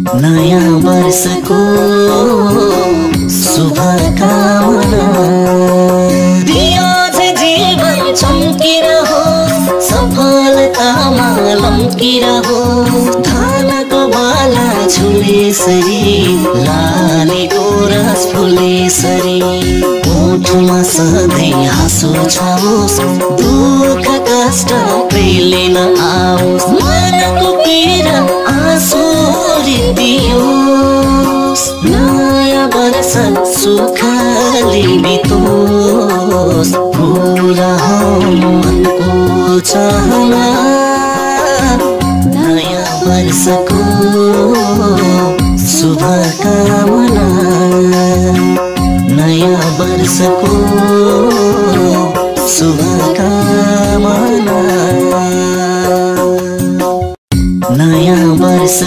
नयाँ वर्षको शुभकामना। दियो चाहिँ जीवन चम्किरहो, सफलतामा लम्किरहो। धानको बाला छुलेसरी, लालीको रस फुलेसरी। ओठमा सधैँ हाँसो छाओस्, दुःख कष्ट कहिले नआओस्। मनको पीडा आँसु रित्तियोस्, नयाँ वर्ष सुखले बितोस्। पुरा मनको चाहना, नयाँ वर्षको शुभकामना। नयाँ वर्षको शुभकामना। नयाँ वर्ष